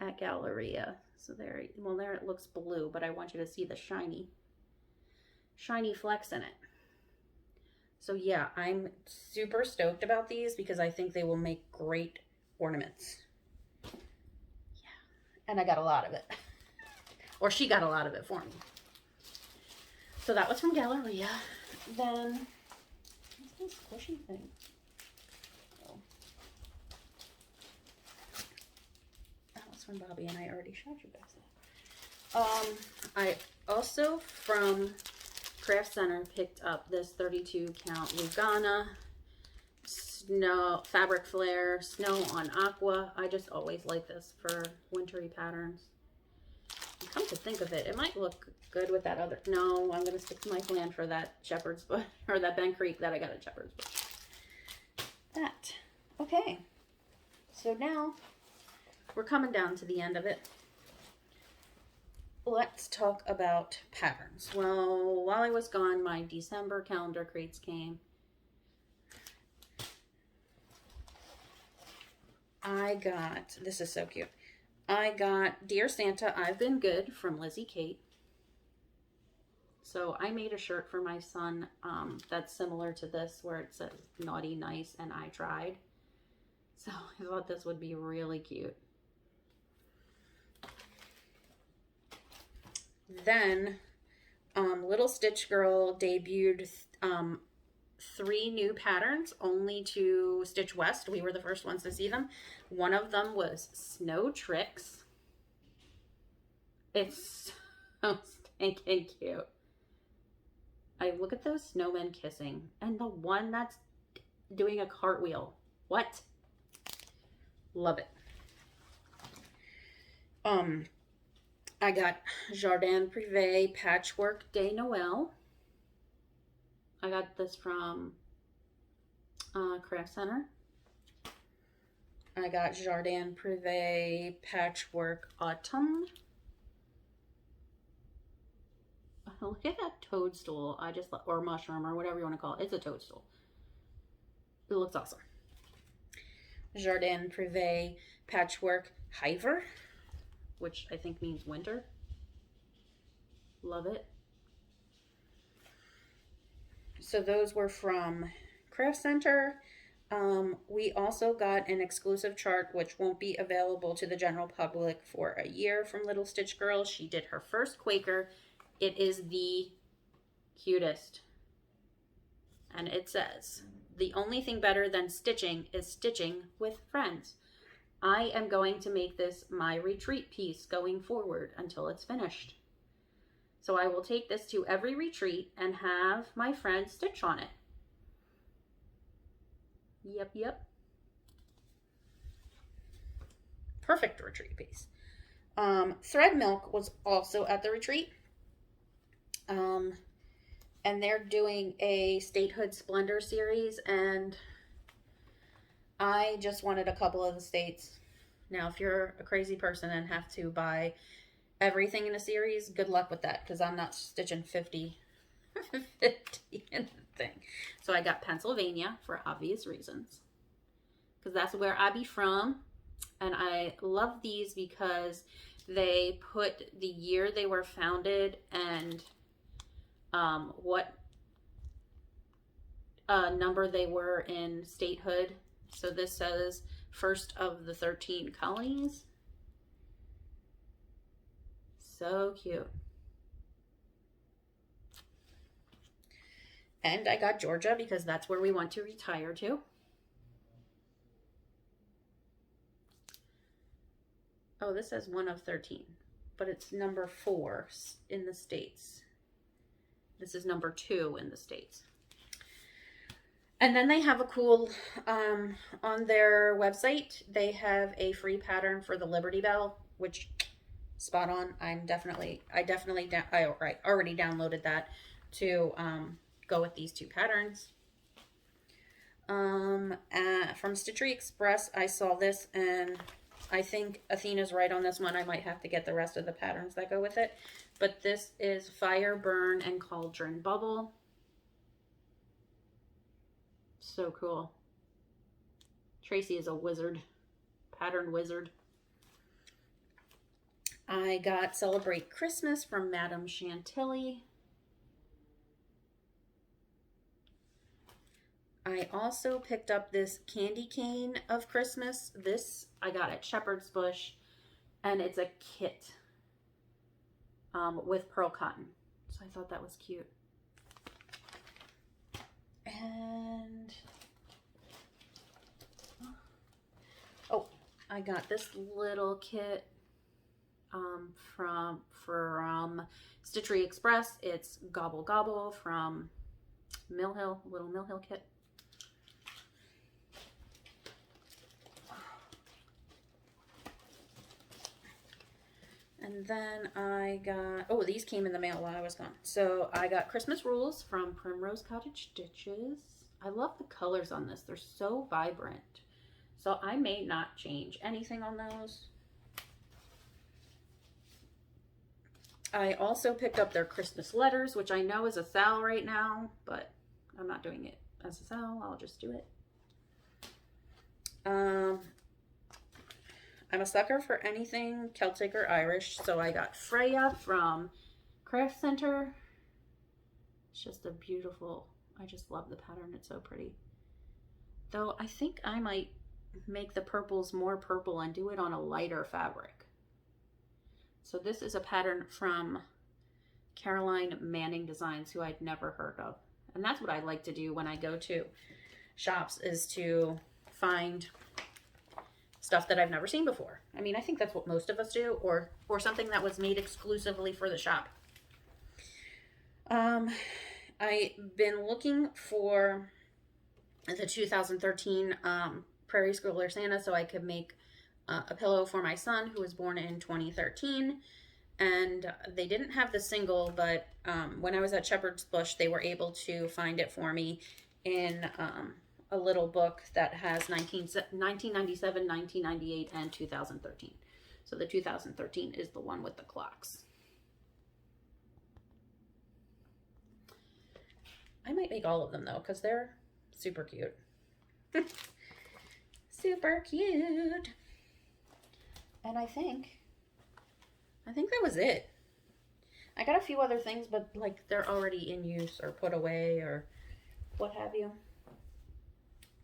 at Galleria. So there, well, there it looks blue, but I want you to see the shiny flecks in it. So yeah, I'm super stoked about these because I think they will make great ornaments. Yeah, and I got a lot of it. Or she got a lot of it for me. So that was from Galleria. Then, what's this squishy thing? Oh. That was from Bobby, and I already showed you guys that. I also, from Craft Center, picked up this 32 count Lugana Snow Fabric Flare Snow on Aqua. I just always like this for wintry patterns. And come to think of it, it might look good with that other. No, I'm going to stick to my plan for that Shepherd's Bush, or that Bent Creek that I got at Shepherd's Bush. That. Okay. So now we're coming down to the end of it. Let's talk about patterns. Well, while I was gone, my December calendar crates came. I got, this is so cute. I got Dear Santa, I've Been Good from Lizzie Kate. So I made a shirt for my son that's similar to this, where it says naughty, nice, and I tried. So I thought this would be really cute. Then Little Stitch Girl debuted 3 new patterns only to Stitch West. We were the first ones to see them. One of them was Snow Tricks. It's so stinking cute. I look at those snowmen kissing, and the one that's doing a cartwheel. What? Love it. I got Jardin Privé Patchwork de Noël. I got this from Craft Center. I got Jardin Privé Patchwork Autumn. Look at that toadstool. Or mushroom, or whatever you want to call it. It's a toadstool. It looks awesome. Jardin Privé Patchwork Hiver, which I think means winter. Love it. So those were from Craft Center. We also got an exclusive chart, which won't be available to the general public for a year, from Little Stitch Girl. She did her first Quaker. It is the cutest. And it says, the only thing better than stitching is stitching with friends. I am going to make this my retreat piece going forward until it's finished. So I will take this to every retreat and have my friends stitch on it. Yep. Perfect retreat piece. Thread Milk was also at the retreat. And they're doing a Statehood Splendor series, and I just wanted a couple of the states. Now, if you're a crazy person and have to buy everything in a series, good luck with that, because I'm not stitching 50 in the thing. So I got Pennsylvania for obvious reasons, because that's where I be from. And I love these because they put the year they were founded and what number they were in statehood. So this says first of the 13 colonies. So cute. And I got Georgia because that's where we want to retire to. Oh, this says 1 of 13, but it's number 4 in the States. This is number 2 in the States. And then they have a cool, on their website, they have a free pattern for the Liberty Bell, which, spot on. I already downloaded that to go with these 2 patterns. From Stitchery Express, I saw this, and I think Athena's right on this one. I might have to get the rest of the patterns that go with it. But this is Fire, Burn, and Cauldron Bubble. So cool. Tracy is a wizard. Pattern wizard. I got Celebrate Christmas from Madame Chantilly. I also picked up this candy cane of Christmas. This I got at Shepherd's Bush, and it's a kit with pearl cotton. So I thought that was cute. And oh, I got this little kit from Stitchery Express. It's Gobble Gobble from Mill Hill, little Mill Hill kit. And then I got, oh, these came in the mail while I was gone. So I got Christmas Rules from Primrose Cottage Stitches. I love the colors on this. They're so vibrant. So I may not change anything on those. I also picked up their Christmas letters, which I know is a sale right now, but I'm not doing it as a sale. I'll just do it. I'm a sucker for anything Celtic or Irish, so I got Freya from Craft Center. It's just a beautiful, I just love the pattern. It's so pretty. Though I think I might make the purples more purple and do it on a lighter fabric. So this is a pattern from Caroline Manning Designs, who I'd never heard of. And that's what I like to do when I go to shops, is to find stuff that I've never seen before. I mean, I think that's what most of us do, or something that was made exclusively for the shop. I've been looking for the 2013 Prairie Schooler Santa so I could make a pillow for my son, who was born in 2013. And they didn't have the single, but when I was at Shepherd's Bush, they were able to find it for me in a little book that has 1997, 1998, and 2013. So the 2013 is the one with the clocks. I might make all of them though, because they're super cute. Super cute. And I think that was it. I got a few other things, but like they're already in use or put away or what have you.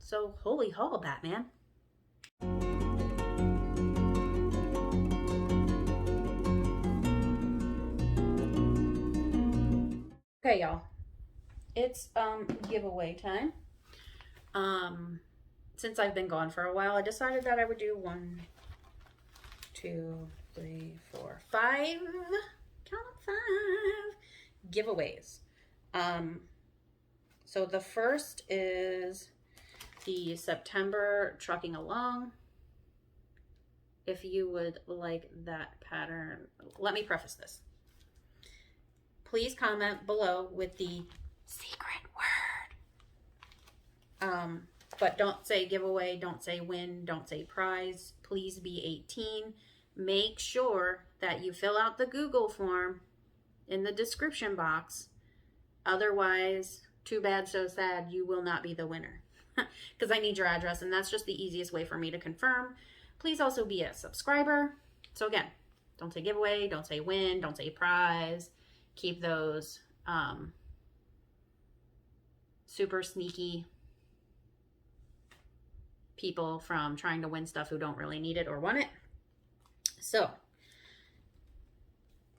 So holy haul, Batman. Okay, y'all. It's giveaway time. Since I've been gone for a while, I decided that I would do 1, 2, 3, 4, 5. Count up 5 giveaways. So the first is the September Trucking Along. If you would like that pattern, let me preface this. Please comment below with the secret word. But don't say giveaway, don't say win, don't say prize. Please be 18. Make sure that you fill out the Google form in the description box. Otherwise, too bad, so sad, you will not be the winner. Because I need your address, and that's just the easiest way for me to confirm. Please also be a subscriber. So again, don't say giveaway, don't say win, don't say prize. Keep those super sneaky people from trying to win stuff who don't really need it or want it. So,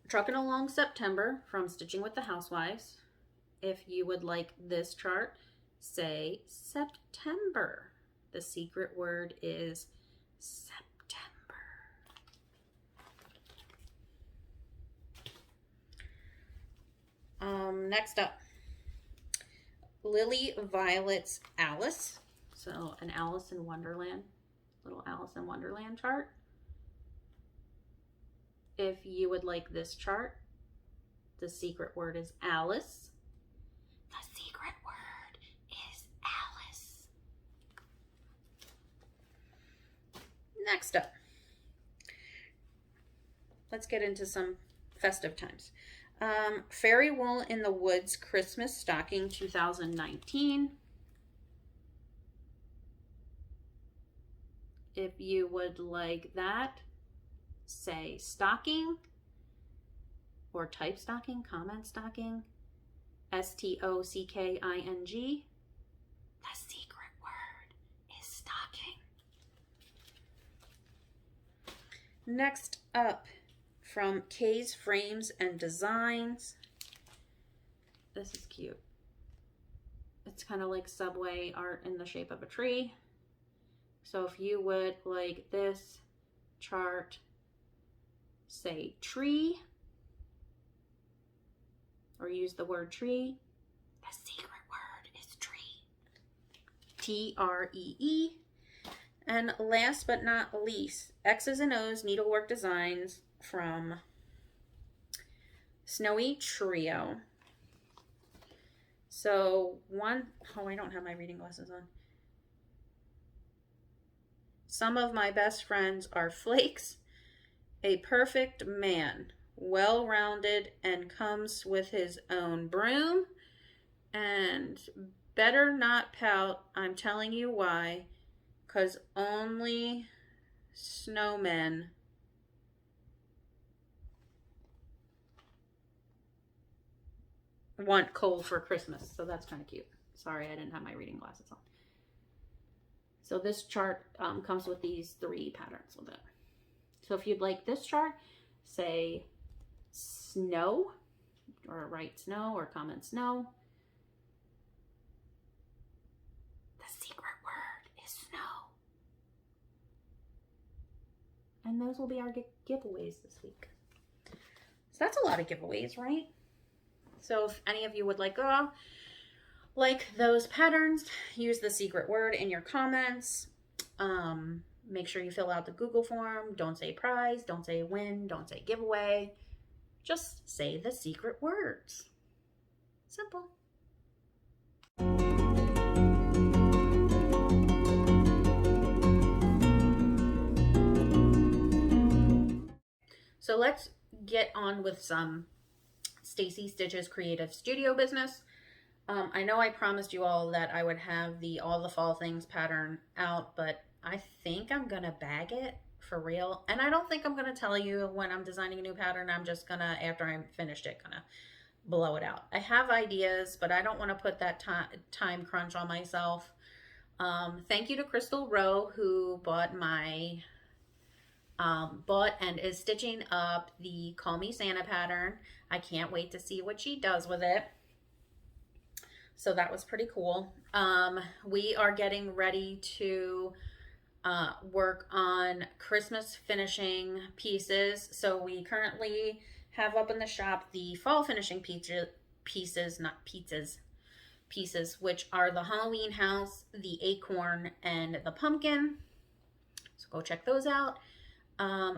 Trucking Along September from Stitching with the Housewives If you would like this chart, say September. The secret word is September. Next up, Lily Violet's Alice. So an Alice in Wonderland, little Alice in Wonderland chart. If you would like this chart, the secret word is Alice. The secret word is Alice. Next up, let's get into some festive times. Fairy Wool in the Woods Christmas Stocking 2019. If you would like that, say stocking or type stocking, comment stocking, stocking. The secret word is stocking. Next up, from Kay's Frames and Designs. This is cute. It's kind of like subway art in the shape of a tree. So if you would like this chart, say tree, or use the word tree. The secret word is tree. T-R-E-E. And last but not least, X's and O's Needlework Designs from Snowy Trio. So I don't have my reading glasses on. Some of my best friends are flakes, a perfect man, well-rounded and comes with his own broom, and better not pout, I'm telling you why, 'cause only snowmen want coal for Christmas. So that's kind of cute. Sorry, I didn't have my reading glasses on. So this chart comes with these 3 patterns with it. So if you'd like this chart, say snow, or write snow, or comment snow. The secret word is snow. And those will be our giveaways this week. So that's a lot of giveaways, right? So if any of you would like those patterns, use the secret word in your comments. Make sure you fill out the Google form. Don't say prize, don't say win, don't say giveaway. Just say the secret words. Simple. So let's get on with some Stacie Stitches creative studio business. I know I promised you all that I would have the all the fall things pattern out, but I think I'm gonna bag it for real. And I don't think I'm gonna tell you when I'm designing a new pattern. I'm just gonna, after I'm finished it, gonna blow it out. I have ideas, but I don't want to put that time crunch on myself. Thank you to Crystal Rowe, who bought my and is stitching up the Call Me Santa pattern. I can't wait to see what she does with it. So that was pretty cool. We are getting ready to work on Christmas finishing pieces. So we currently have up in the shop the fall finishing pieces, which are the Halloween house, the acorn, and the pumpkin. So go check those out.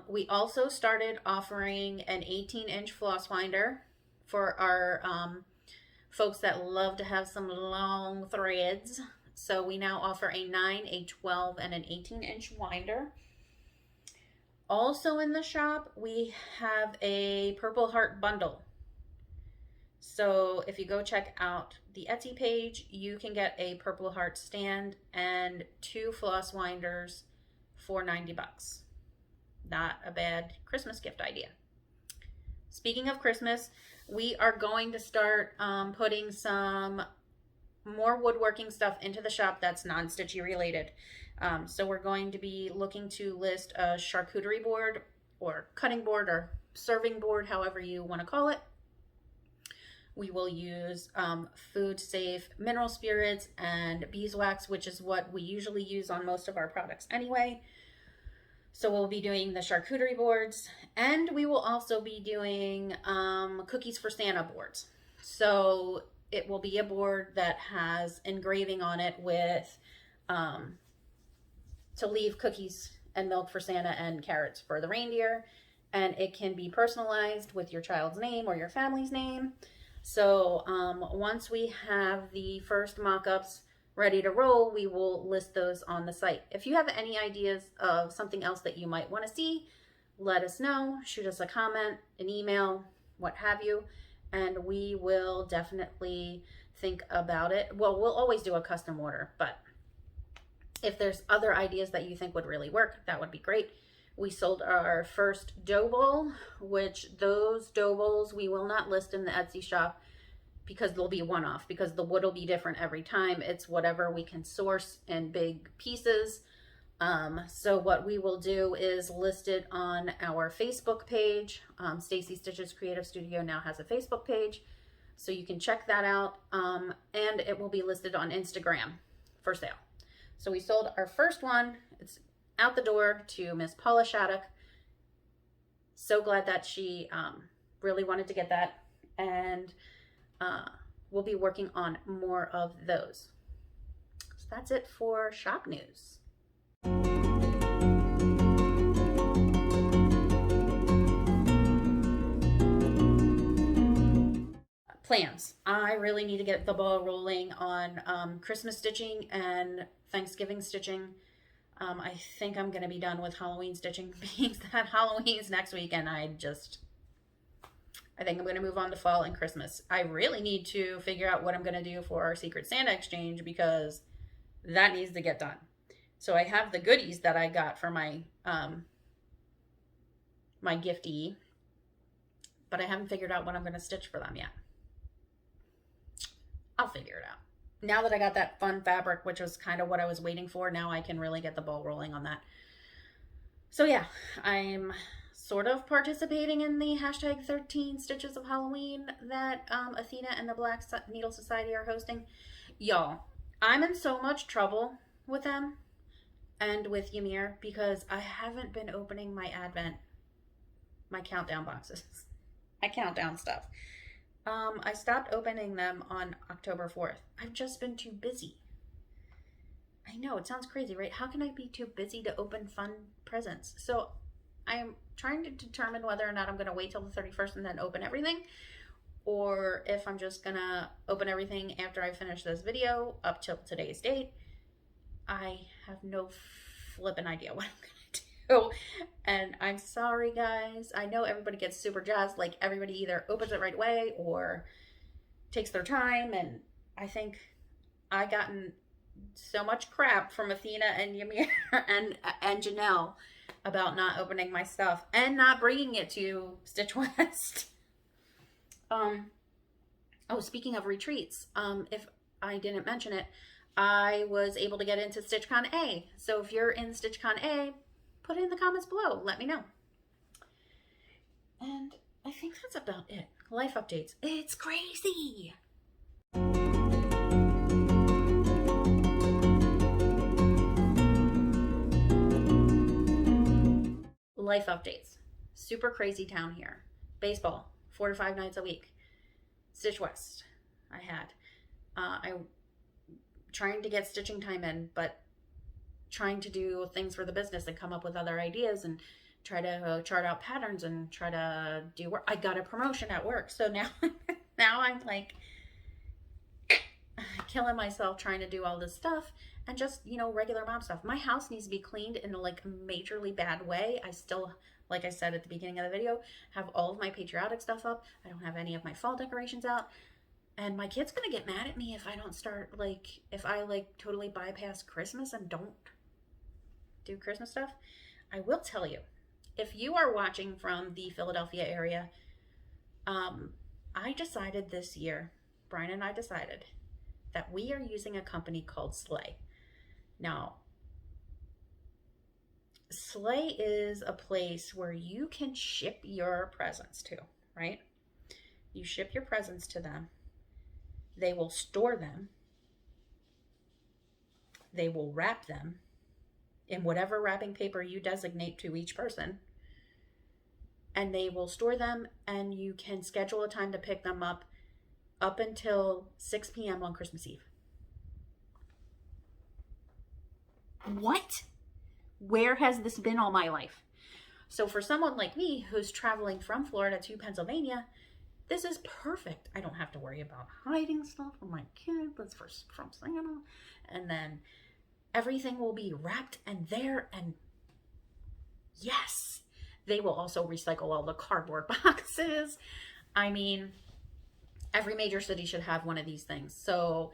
We also started offering an 18-inch floss winder for our folks that love to have some long threads. So we now offer a 9, a 12, and an 18-inch winder. Also in the shop, we have a Purple Heart bundle. So if you go check out the Etsy page, you can get a Purple Heart stand and 2 floss winders for $90. Not a bad Christmas gift idea. Speaking of Christmas, we are going to start putting some more woodworking stuff into the shop that's non-stitchy related. So we're going to be looking to list a charcuterie board or cutting board or serving board, however you want to call it. We will use food safe mineral spirits and beeswax, which is what we usually use on most of our products anyway. So we'll be doing the charcuterie boards, and we will also be doing cookies for Santa boards. So it will be a board that has engraving on it with to leave cookies and milk for Santa and carrots for the reindeer. And it can be personalized with your child's name or your family's name. So once we have the first mock-ups ready to roll, we will list those on the site. If you have any ideas of something else that you might want to see, let us know. Shoot us a comment, an email, what have you, and we will definitely think about it. Well, we'll always do a custom order, but if there's other ideas that you think would really work, that would be great. We sold our first dough bowl, which those dough bowls we will not list in the Etsy shop because they'll be one-off, because the wood will be different every time. It's whatever we can source in big pieces. So what we will do is list it on our Facebook page. Stacie Stitches Creative Studio now has a Facebook page, so you can check that out. And it will be listed on Instagram for sale. So we sold our first one. It's out the door to Miss Paula Shattuck. So glad that she really wanted to get that. And we'll be working on more of those. So that's it for shop news. Plans. I really need to get the ball rolling on Christmas stitching and Thanksgiving stitching. I think I'm going to be done with Halloween stitching, being that Halloween's next week, and I think I'm going to move on to fall and Christmas. I really need to figure out what I'm going to do for our Secret Santa exchange, because that needs to get done. So I have the goodies that I got for my my giftee, but I haven't figured out what I'm going to stitch for them yet. I'll figure it out. Now that I got that fun fabric, which was kind of what I was waiting for, now I can really get the ball rolling on that. So yeah, I'm sort of participating in the hashtag 13 Stitches of Halloween that Athena and the Black Needle Society are hosting. Y'all, I'm in so much trouble with them and with Ymir because I haven't been opening my countdown boxes. My countdown stuff. I stopped opening them on October 4th. I've just been too busy. I know, it sounds crazy, right? How can I be too busy to open fun presents? So I am trying to determine whether or not I'm going to wait till the 31st and then open everything, or if I'm just going to open everything after I finish this video up till today's date. I have no flippin' idea what I'm going to do. And I'm sorry, guys. I know everybody gets super jazzed. Like, everybody either opens it right away or takes their time. And I think I gotten so much crap from Athena and Ymir and Janelle about not opening my stuff and not bringing it to Stitch West. Oh, speaking of retreats, if I didn't mention it, I was able to get into StitchCon A. So if you're in StitchCon A, put it in the comments below. Let me know. And I think that's about it. Life updates. It's crazy. Life updates. Super crazy town here. Baseball, 4 to 5 nights a week. Stitch West, I had. I'm trying to get stitching time in, but trying to do things for the business and come up with other ideas and try to chart out patterns and try to do work. I got a promotion at work, so now I'm like killing myself trying to do all this stuff and just, regular mom stuff. My house needs to be cleaned in like a majorly bad way. I still, like I said at the beginning of the video, have all of my patriotic stuff up. I don't have any of my fall decorations out. And my kid's gonna get mad at me if I don't start, if I totally bypass Christmas and don't do Christmas stuff. I will tell you, if you are watching from the Philadelphia area, I decided this year, Brian and I decided that we are using a company called Slay. Now, Slay is a place where you can ship your presents to, right? You ship your presents to them. They will store them. They will wrap them in whatever wrapping paper you designate to each person. And they will store them, and you can schedule a time to pick them up until 6 p.m. on Christmas Eve. What? Where has this been all my life? So for someone like me who's traveling from Florida to Pennsylvania, this is perfect. I don't have to worry about hiding stuff from my kid. That's from Santa. And then everything will be wrapped and there. And yes, they will also recycle all the cardboard boxes. I mean, every major city should have one of these things. So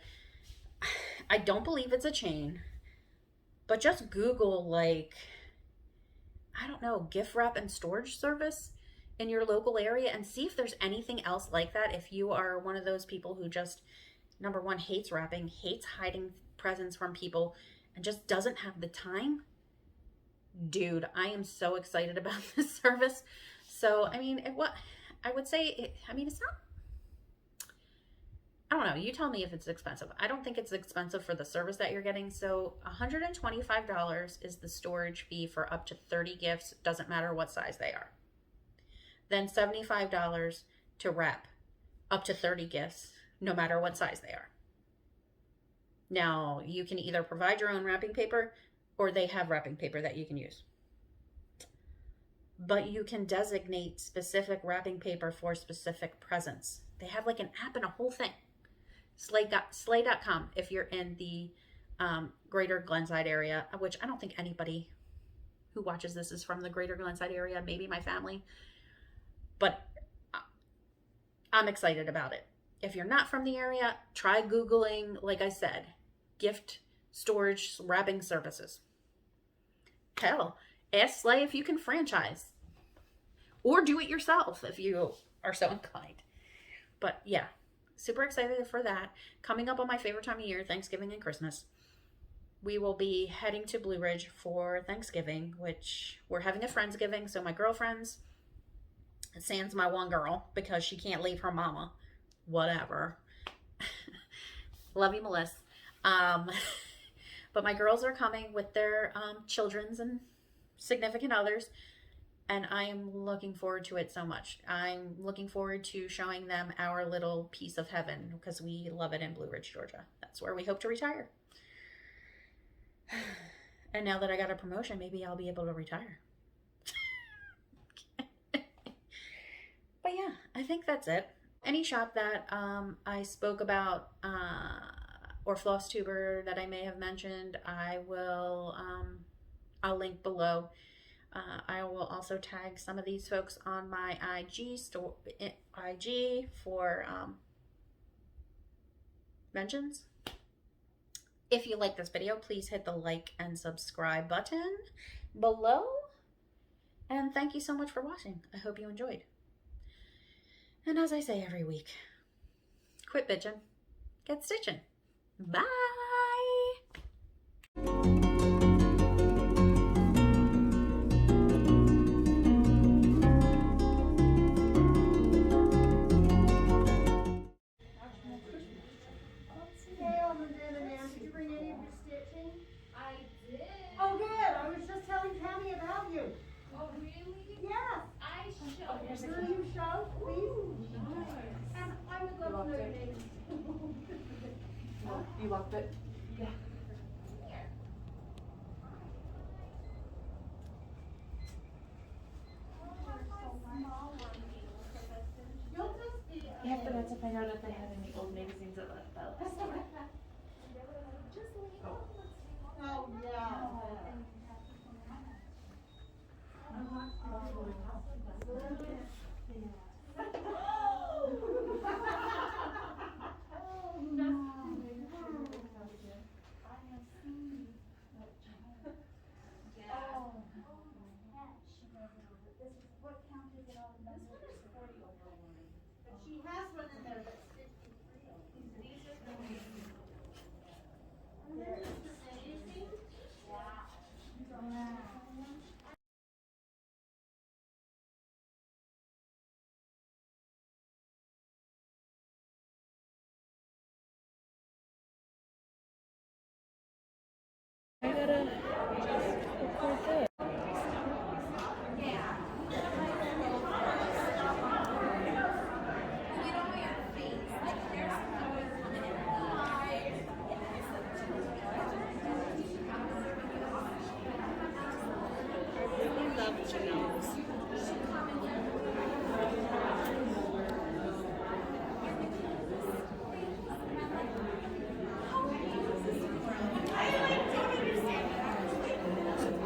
I don't believe it's a chain, but just Google, like, I don't know, gift wrap and storage service in your local area and see if there's anything else like that. If you are one of those people who just, number one, hates wrapping, hates hiding presents from people, and just doesn't have the time, dude, I am so excited about this service. So, I mean, I would say, I mean, it's not, I don't know. You tell me if it's expensive. I don't think it's expensive for the service that you're getting. So $125 is the storage fee for up to 30 gifts. Doesn't matter what size they are. Then $75 to wrap up to 30 gifts, no matter what size they are. Now, you can either provide your own wrapping paper or they have wrapping paper that you can use. But you can designate specific wrapping paper for specific presents. They have like an app and a whole thing. Slay.com if you're in the greater Glenside area, which I don't think anybody who watches this is from the greater Glenside area, maybe my family, but I'm excited about it. If you're not from the area, try Googling, like I said, gift storage wrapping services. Hell, ask Slay if you can franchise or do it yourself if you are so inclined. But yeah, super excited for that. Coming up on my favorite time of year, Thanksgiving and Christmas. We will be heading to Blue Ridge for Thanksgiving, which we're having a Friendsgiving. So my girlfriends, sans my one girl, because she can't leave her mama. Whatever. Love you, Melissa. But my girls are coming with their children's and significant others. And I am looking forward to it so much. I'm looking forward to showing them our little piece of heaven because we love it in Blue Ridge, Georgia. That's where we hope to retire. And now that I got a promotion, maybe I'll be able to retire. But yeah, I think that's it. Any shop that I spoke about or Flosstuber that I may have mentioned, I'll link below. I will also tag some of these folks on my IG for mentions. If you like this video, please hit the like and subscribe button below. And thank you so much for watching. I hope you enjoyed. And as I say every week, quit bitchin', get stitchin'. Bye! Hey, Almond MnM, did you bring any of your stitching? I did. Oh, good. I was just telling Tammy about you. Oh, really? Yes. I showed. Will you show, please? And I would love to know your name. You locked it? Yeah. You'll just be. You have to to find out if they have any old magazines at the store. Oh, yeah. She has one in there that's 53. These are the I gotta record this.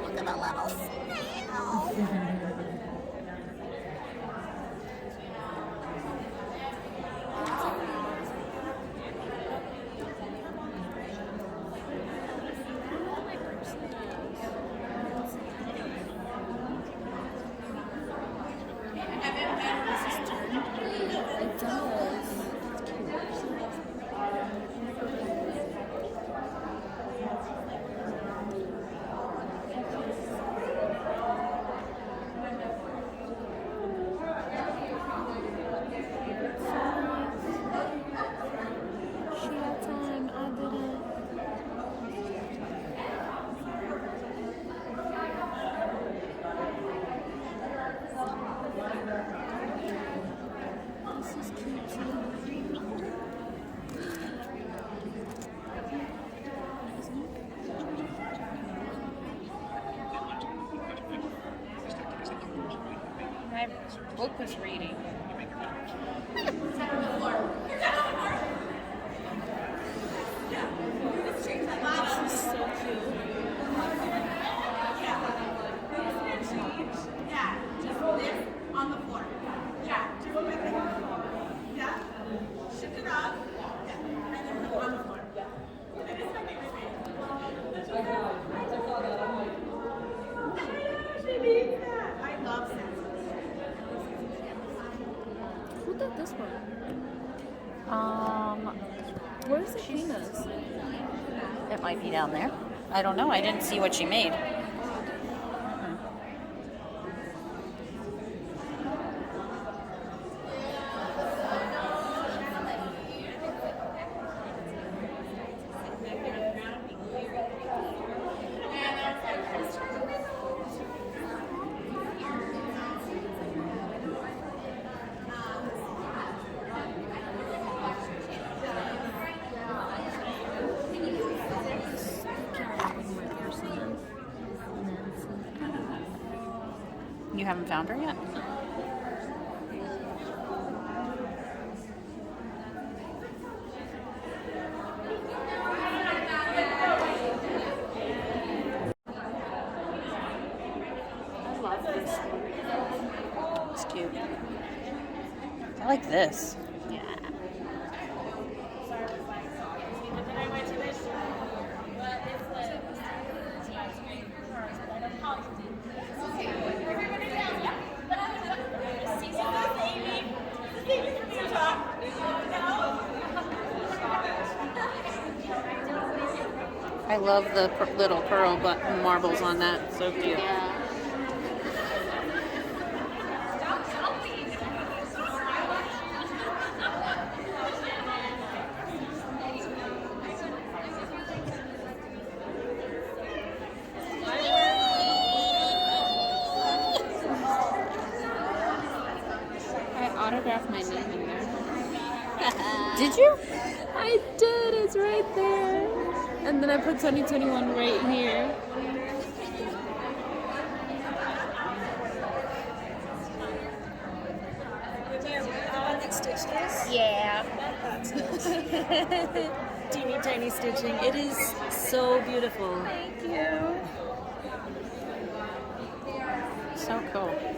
Look at the little snail. It does. She had time, I didn't. This is cute too. My book was reading. This is so cute. On the floor. Yeah. Yeah. Shift it up. Yeah. And then put it on the floor. And it's like baby. I love Sassy. Who did this one? Where's the peanuts? It might be down there. I don't know. I didn't see what she made. You haven't found her yet? I love this. It's cute. I like this. Yeah. I love the little pearl button marbles on that. So cute. Yeah. I autographed my name in there. Did you? I did, it's right there. And then I put 2021 right here. Stitch this? Yeah. That's it. Teeny tiny stitching. It is so beautiful. Thank you. So cool.